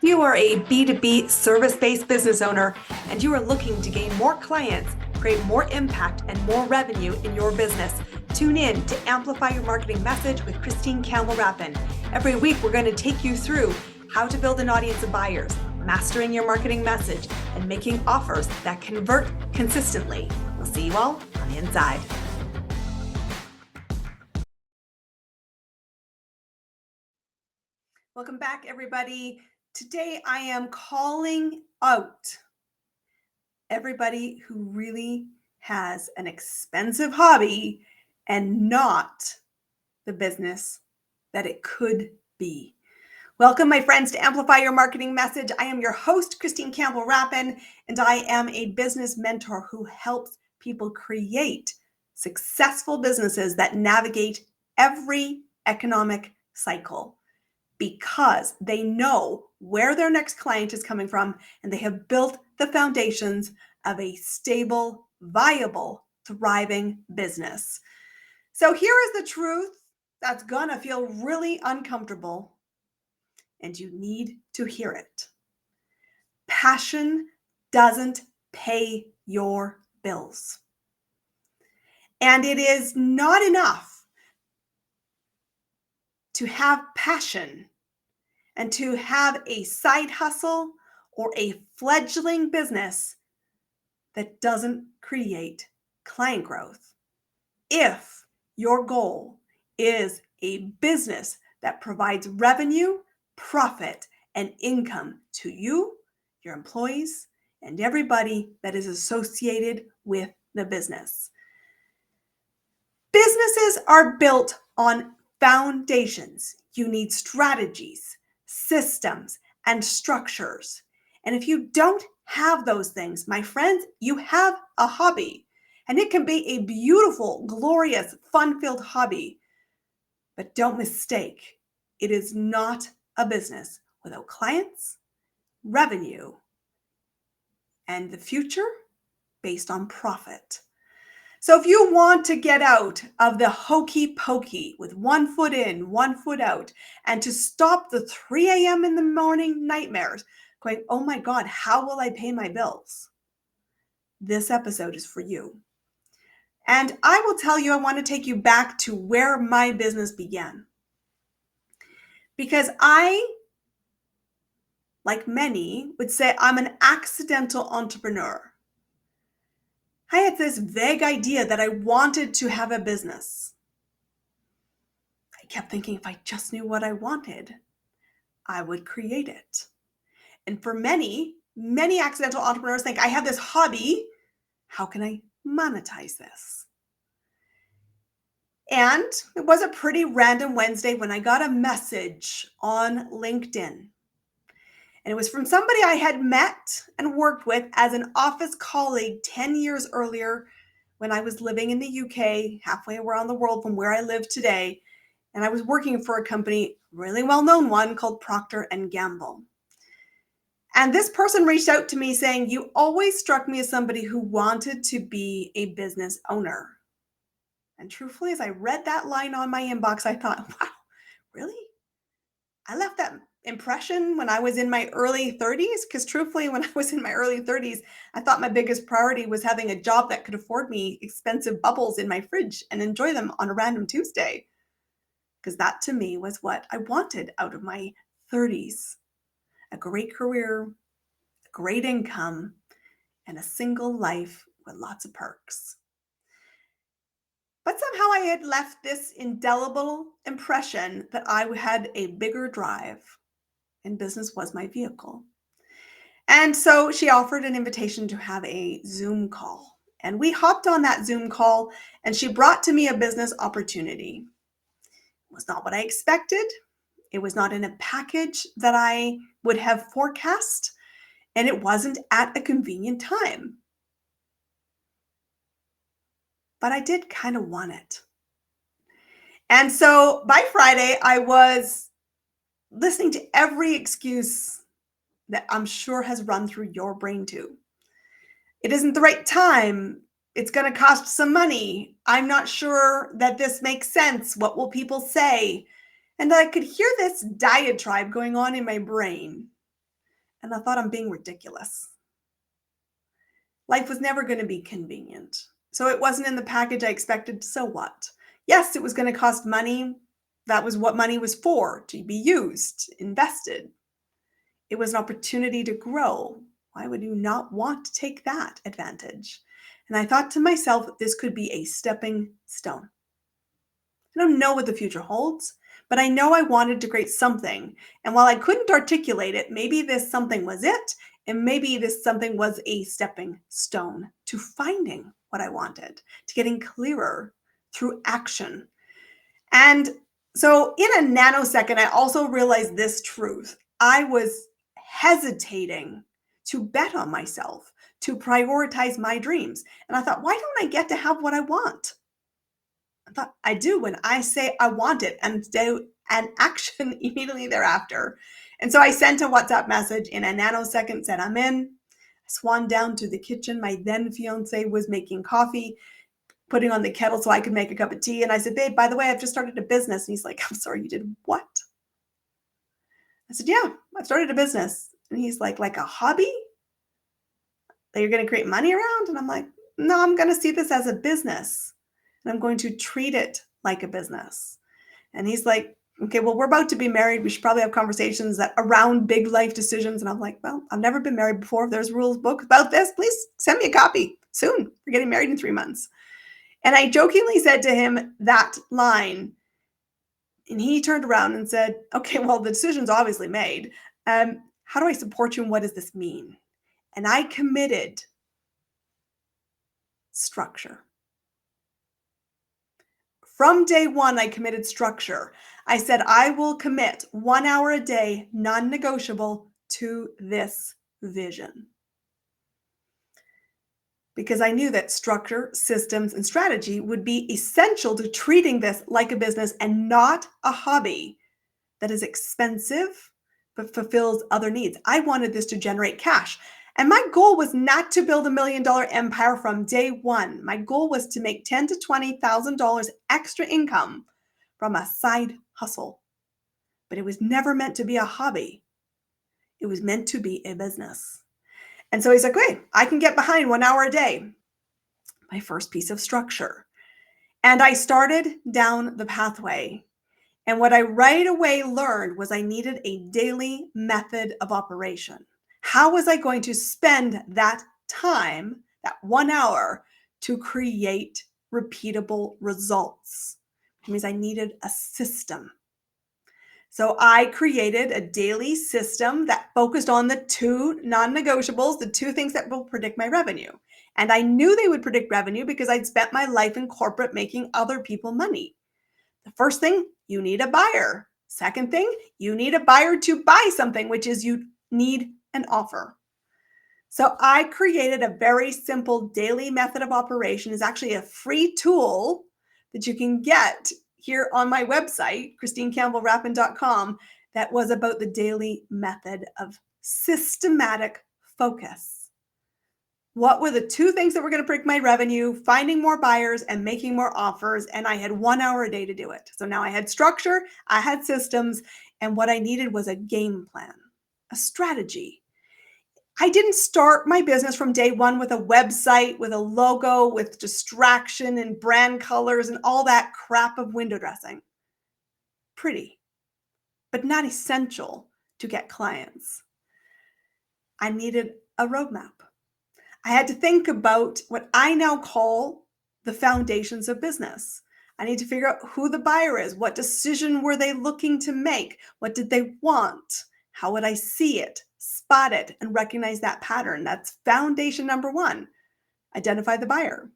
You are a B2B service-based business owner and you are looking to gain more clients, create more impact, and more revenue in your business. Tune in to Amplify Your Marketing Message with Christine Campbell-Rappin. Every week, we're going to take you through how to build an audience of buyers, mastering your marketing message, and making offers that convert consistently. We'll see you all on the inside. Welcome back, everybody. Today, I am calling out everybody who really has an expensive hobby and not the business that it could be. Welcome, my friends, to Amplify Your Marketing Message. I am your host, Christine Campbell-Rappin, and I am a business mentor who helps people create successful businesses that navigate every economic cycle, because they know where their next client is coming from and they have built the foundations of a stable, viable, thriving business. So here is the truth that's gonna feel really uncomfortable, and you need to hear it. Passion doesn't pay your bills. And it is not enough to have passion and to have a side hustle or a fledgling business that doesn't create client growth. If your goal is a business that provides revenue, profit, and income to you, your employees, and everybody that is associated with the business. Businesses are built on foundations. You need strategies, systems, and structures. And if you don't have those things, my friends, you have a hobby. And it can be a beautiful, glorious, fun-filled hobby. But don't mistake, it is not a business without clients, revenue, and the future based on profit. So if you want to get out of the hokey pokey with 1 foot in, 1 foot out, and to stop the 3 a.m. in the morning nightmares, going, oh my God, how will I pay my bills? This episode is for you. And I will tell you, I want to take you back to where my business began. Because I, like many, would say I'm an accidental entrepreneur. I had this vague idea that I wanted to have a business. I kept thinking if I just knew what I wanted, I would create it. And for many accidental entrepreneurs think, I have this hobby. How can I monetize this? And it was a pretty random Wednesday when I got a message on LinkedIn. And it was from somebody I had met and worked with as an office colleague 10 years earlier when I was living in the UK, halfway around the world from where I live today. And I was working for a company, really well-known one, called Procter & Gamble. And this person reached out to me saying, you always struck me as somebody who wanted to be a business owner. And truthfully, as I read that line on my inbox, I thought, wow, really? I left that impression when I was in my early 30s, because truthfully, when I was in my early 30s, I thought my biggest priority was having a job that could afford me expensive bubbles in my fridge and enjoy them on a random Tuesday. Because that to me was what I wanted out of my 30s. A great career, a great income, and a single life with lots of perks. But somehow I had left this indelible impression that I had a bigger drive, and business was my vehicle. And so she offered an invitation to have a Zoom call. And we hopped on that Zoom call, and she brought to me a business opportunity. It was not what I expected. It was not in a package that I would have forecast, and it wasn't at a convenient time. But I did kind of want it. And so by Friday, I was listening to every excuse that I'm sure has run through your brain too. It isn't the right time. It's going to cost some money. I'm not sure that this makes sense. What will people say? And I could hear this diatribe going on in my brain. And I thought, I'm being ridiculous. Life was never going to be convenient. So it wasn't in the package I expected. So what? Yes, it was going to cost money. That was what money was for, to be used, invested. It was an opportunity to grow. Why would you not want to take that advantage? And I thought to myself, this could be a stepping stone. I don't know what the future holds, but I know I wanted to create something. And while I couldn't articulate it, maybe this something was it, and maybe this something was a stepping stone to finding what I wanted, to getting clearer through action. And so in a nanosecond, I also realized this truth. I was hesitating to bet on myself, to prioritize my dreams. And I thought, why don't I get to have what I want? I thought, I do when I say I want it and do an action immediately thereafter. And so I sent a WhatsApp message in a nanosecond, said, I'm in. I swan down to the kitchen. My then fiance was making coffee, putting on the kettle so I could make a cup of tea. And I said, babe, by the way, I've just started a business. And he's like, I'm sorry, you did what? I said, yeah, I've started a business. And he's like a hobby that you're going to create money around? And I'm like, no, I'm going to see this as a business. And I'm going to treat it like a business. And he's like, okay, well, we're about to be married. We should probably have conversations that around big life decisions. And I'm like, well, I've never been married before. If there's a rules book about this, please send me a copy soon. We're getting married in 3 months. And I jokingly said to him that line. And he turned around and said, okay, well, the decision's obviously made. How do I support you and what does this mean? And I committed structure. From day one, I committed structure. I said, I will commit 1 hour a day, non-negotiable, to this vision. Because I knew that structure, systems, and strategy would be essential to treating this like a business and not a hobby that is expensive but fulfills other needs. I wanted this to generate cash. And my goal was not to build $1 million empire from day one. My goal was to make $10,000 to $20,000 extra income from a side hustle. But it was never meant to be a hobby. It was meant to be a business. And so he's like, wait, I can get behind 1 hour a day. My first piece of structure. And I started down the pathway. And what I right away learned was I needed a daily method of operation. How was I going to spend that time, that 1 hour, to create repeatable results? Which means I needed a system. So I created a daily system that focused on the 2 non-negotiables, the 2 things that will predict my revenue. And I knew they would predict revenue because I'd spent my life in corporate making other people money. The first thing, you need a buyer. Second thing, you need a buyer to buy something, which is you need an offer. So I created a very simple daily method of operation. It's actually a free tool that you can get here on my website, ChristineCampbellRappin.com, that was about the daily method of systematic focus. What were the 2 things that were going to predict my revenue? Finding more buyers and making more offers. And I had 1 hour a day to do it. So now I had structure, I had systems, and what I needed was a game plan, a strategy. I didn't start my business from day one with a website, with a logo, with distraction and brand colors and all that crap of window dressing. Pretty, but not essential to get clients. I needed a roadmap. I had to think about what I now call the foundations of business. I need to figure out who the buyer is. What decision were they looking to make? What did they want? How would I see it, spot it, and recognize that pattern? That's foundation number 1. Identify the buyer.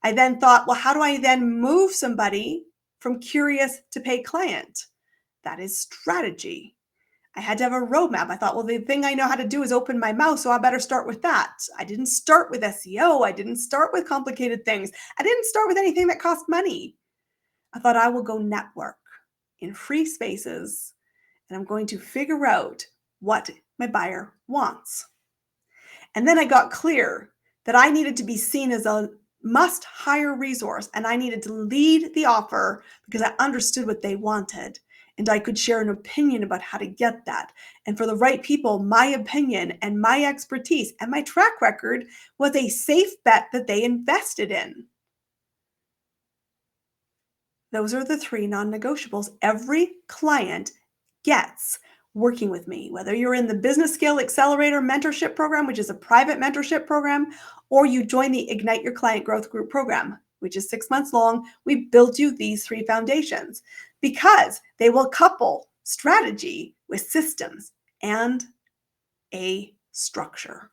I then thought, well, how do I then move somebody from curious to paid client? That is strategy. I had to have a roadmap. I thought, well, the thing I know how to do is open my mouth, so I better start with that. I didn't start with SEO. I didn't start with complicated things. I didn't start with anything that cost money. I thought I will go network in free spaces, and I'm going to figure out what my buyer wants. And then I got clear that I needed to be seen as a must-hire resource, and I needed to lead the offer because I understood what they wanted. and I could share an opinion about how to get that. And for the right people, my opinion and my expertise and my track record was a safe bet that they invested in. Those are the 3 non-negotiables every client gets working with me, whether you're in the Business Skill Accelerator Mentorship Program, which is a private mentorship program, or you join the Ignite Your Client Growth Group program, which is 6 months long. We build you these 3 foundations because they will couple strategy with systems and a structure.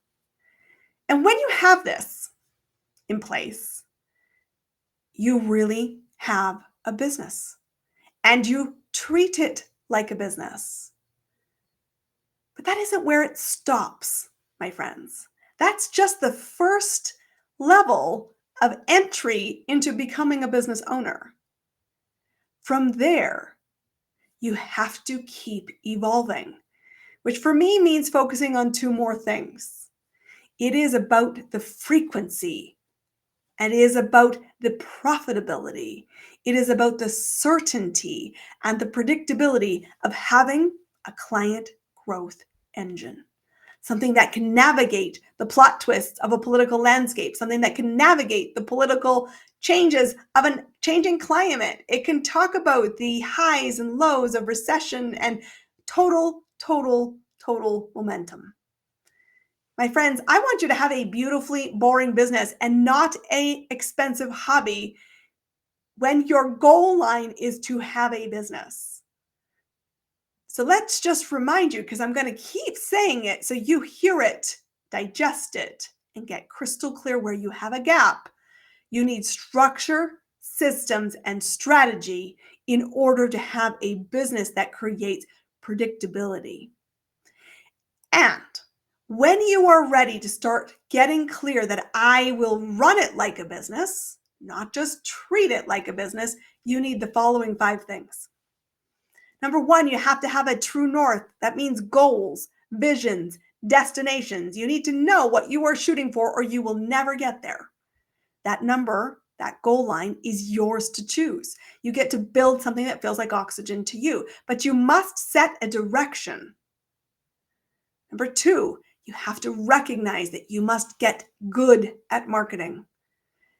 And when you have this in place, you really have a business and you treat it like a business. But that isn't where it stops, my friends. That's just the first level of entry into becoming a business owner. From there, you have to keep evolving, which for me means focusing on 2 more things. It is about the frequency, and it is about the profitability. It is about the certainty and the predictability of having a client growth engine. Something that can navigate the plot twists of a political landscape, something that can navigate the political changes of a changing climate. It can talk about the highs and lows of recession and total momentum. My friends, I want you to have a beautifully boring business and not an expensive hobby when your goal line is to have a business. So let's just remind you, because I'm going to keep saying it so you hear it, digest it, and get crystal clear where you have a gap. You need structure, systems, and strategy in order to have a business that creates predictability. And when you are ready to start getting clear that I will run it like a business, not just treat it like a business, you need the following 5 things. Number 1, you have to have a true north. That means goals, visions, destinations. You need to know what you are shooting for or you will never get there. That number, that goal line is yours to choose. You get to build something that feels like oxygen to you, but you must set a direction. Number 2, you have to recognize that you must get good at marketing.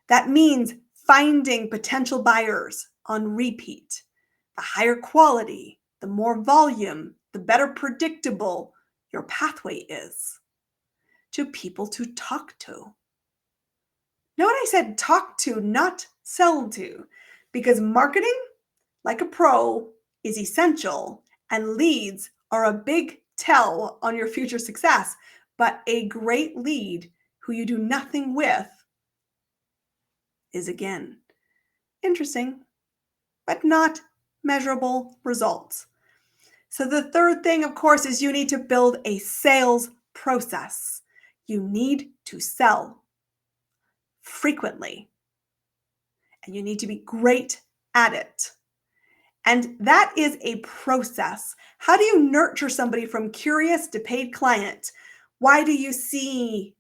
That means finding potential buyers on repeat. The higher quality, the more volume, the better predictable your pathway is to people to talk to. Note I said talk to, not sell to, because marketing, like a pro, is essential and leads are a big tell on your future success. But a great lead who you do nothing with is, again, interesting, but not measurable results. So the third thing, of course, is you need to build a sales process. You need to sell frequently, and you need to be great at it. And that is a process. How do you nurture somebody from curious to paid client? Why do you see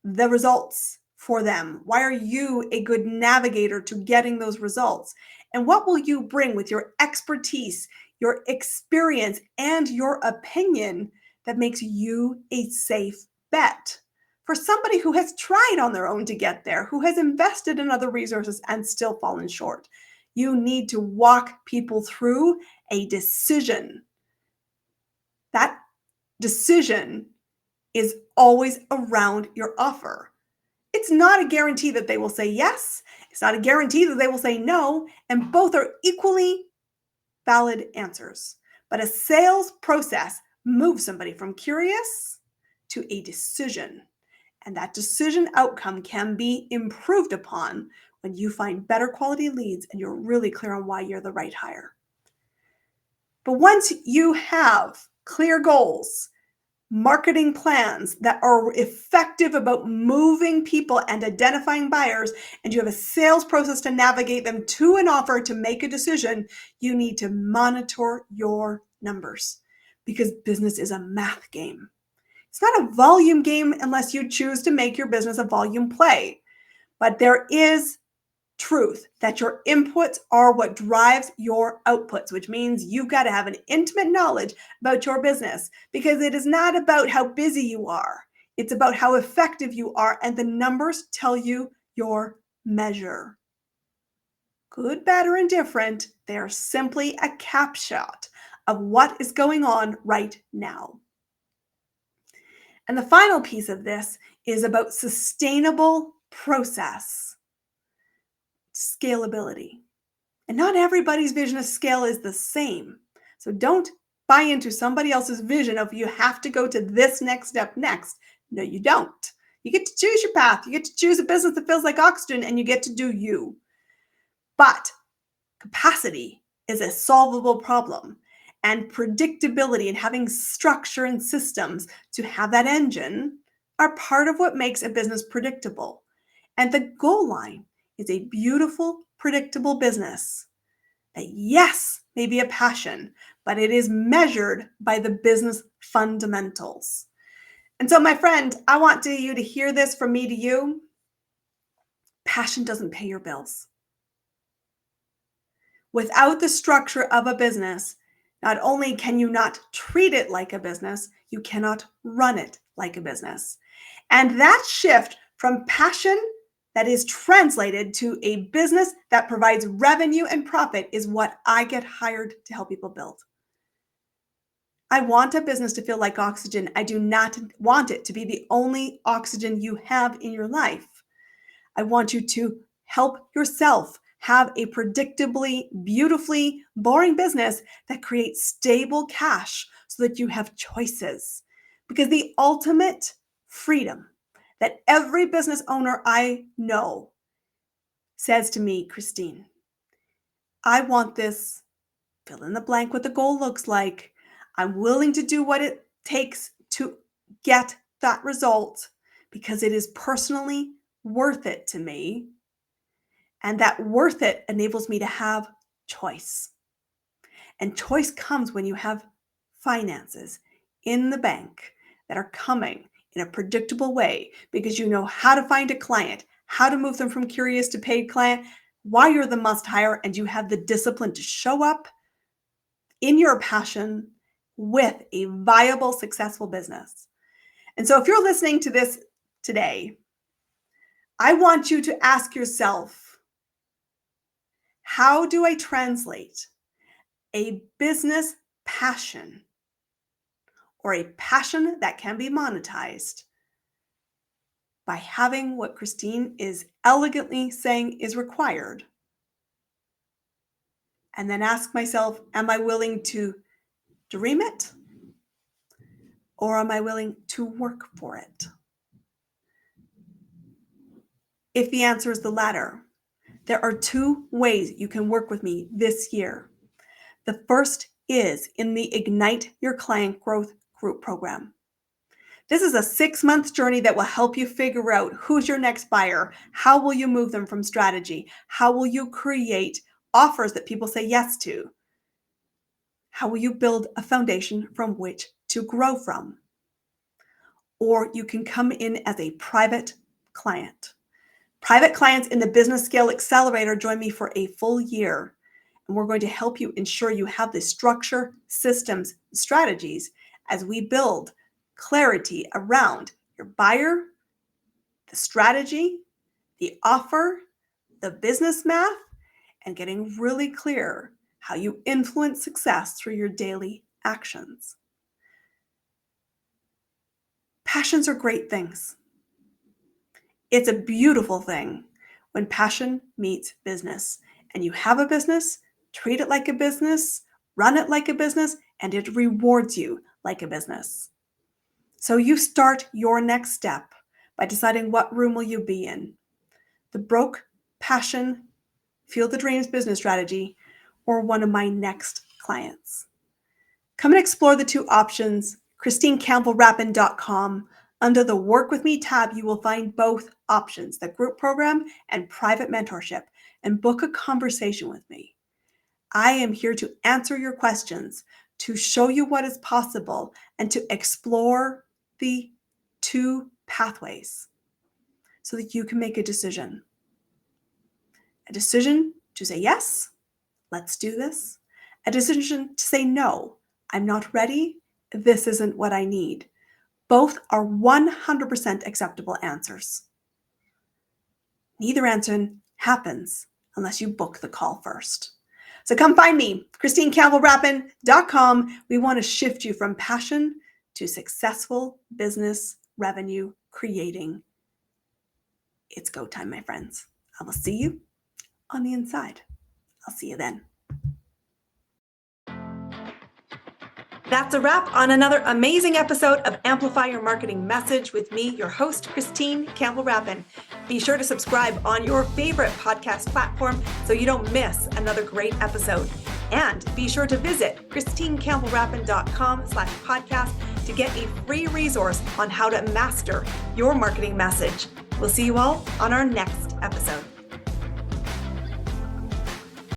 the results for them? Why are you a good navigator to getting those results? And what will you bring with your expertise, your experience, and your opinion that makes you a safe bet for somebody who has tried on their own to get there, who has invested in other resources and still fallen short? You need to walk people through a decision. That decision is always around your offer. It's not a guarantee that they will say yes. It's not a guarantee that they will say no. And both are equally valid answers. But a sales process moves somebody from curious to a decision. And that decision outcome can be improved upon when you find better quality leads and you're really clear on why you're the right hire. But once you have clear goals, marketing plans that are effective about moving people and identifying buyers, and you have a sales process to navigate them to an offer to make a decision, you need to monitor your numbers because business is a math game. It's not a volume game unless you choose to make your business a volume play. But there is truth that your inputs are what drives your outputs, which means you've got to have an intimate knowledge about your business, because it is not about how busy you are. It's about how effective you are, and the numbers tell you your measure. Good, bad, or indifferent, they are simply a capshot of what is going on right now. And the final piece of this is about sustainable process, scalability. And not everybody's vision of scale is the same. So don't buy into somebody else's vision of you have to go to this next step next. No, you don't. You get to choose your path. You get to choose a business that feels like oxygen, and you get to do you. But capacity is a solvable problem. And predictability and having structure and systems to have that engine are part of what makes a business predictable. And the goal line is a beautiful, predictable business that, yes, may be a passion, but it is measured by the business fundamentals. And so, my friend, I want you to hear this from me to you. Passion doesn't pay your bills. Without the structure of a business, not only can you not treat it like a business, you cannot run it like a business. And that shift from passion that is translated to a business that provides revenue and profit is what I get hired to help people build. I want a business to feel like oxygen. I do not want it to be the only oxygen you have in your life. I want you to help yourself have a predictably, beautifully boring business that creates stable cash so that you have choices. Because the ultimate freedom that every business owner I know says to me, Christine, I want this, fill in the blank what the goal looks like. I'm willing to do what it takes to get that result because it is personally worth it to me. And that worth it enables me to have choice. And choice comes when you have finances in the bank that are coming in a predictable way because you know how to find a client, how to move them from curious to paid client, why you're the must hire, and you have the discipline to show up in your passion with a viable, successful business. And so if you're listening to this today, I want you to ask yourself, how do I translate a business passion or a passion that can be monetized by having what Christine is elegantly saying is required? And then ask myself, am I willing to dream it or am I willing to work for it? If the answer is the latter, there are two ways you can work with me this year. The first is in the Ignite Your Client Growth Group program. This is a 6-month journey that will help you figure out who's your next buyer, how will you move them from strategy, how will you create offers that people say yes to, how will you build a foundation from which to grow from. Or you can come in as a private client. Private clients in the Business Scale Accelerator join me for a full year, and we're going to help you ensure you have the structure, systems, strategies as we build clarity around your buyer, the strategy, the offer, the business math, and getting really clear how you influence success through your daily actions. Passions are great things. It's a beautiful thing when passion meets business. And you have a business, treat it like a business, run it like a business, and it rewards you like a business. So you start your next step by deciding what room will you be in. The broke passion, feel the dreams business strategy, or one of my next clients. Come and explore the two options, ChristineCampbellRappin.com. Under the Work With Me tab, you will find both options, the group program and private mentorship, and book a conversation with me. I am here to answer your questions, to show you what is possible, and to explore the two pathways so that you can make a decision. A decision to say yes, let's do this. A decision to say no, I'm not ready, this isn't what I need. Both are 100% acceptable answers. Neither answer happens unless you book the call first. So come find me, ChristineCampbellRappin.com. We want to shift you from passion to successful business revenue creating. It's go time, my friends. I will see you on the inside. I'll see you then. That's a wrap on another amazing episode of Amplify Your Marketing Message with me, your host, Christine Campbell-Rappin. Be sure to subscribe on your favorite podcast platform so you don't miss another great episode. And be sure to visit ChristineCampbellRappin.com/podcast to get a free resource on how to master your marketing message. We'll see you all on our next episode.